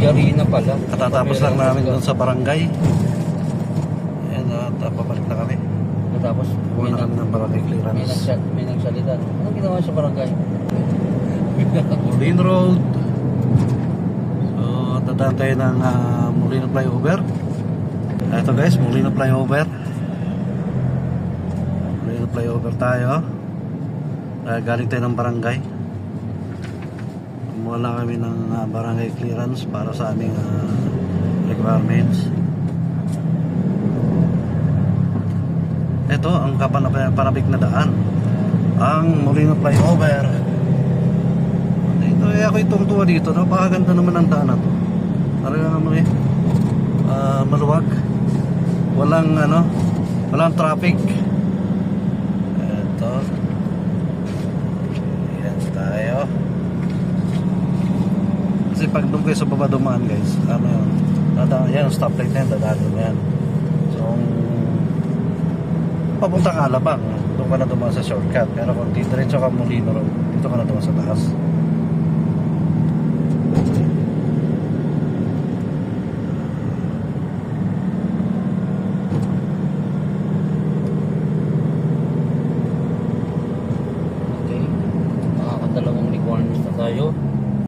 Yarina pala. Katatapos lang namin doon sa barangay. Ayan, at papalik na kami. Tapos Kuha na kami ng barangay clearance. may nagsalita. Anong ginawa sa barangay? Molino Road. So, dadaan tayo ng Molino Flyover. Ito guys, Molino Flyover. Molino Flyover tayo. Galing tayo ng barangay. Kumuha lang kami ng barangay clearance para sa aming requirements. Ito ang kapanabik na daan, ang Molino Flyover. Dito ako itong tuwa dito, napakaganda naman ang daan na to. Talagang maluwag, walang traffic. Ito, yan tayo. Kasi pag doon kayo sa baba dumaan guys, yan, stoplight na yan, dadaan mo yan. So papunta ka Alabang, doon ka na dumaan sa shortcut. Pero kung diretso ka Molino Road, dito ka na dumaan sa taas.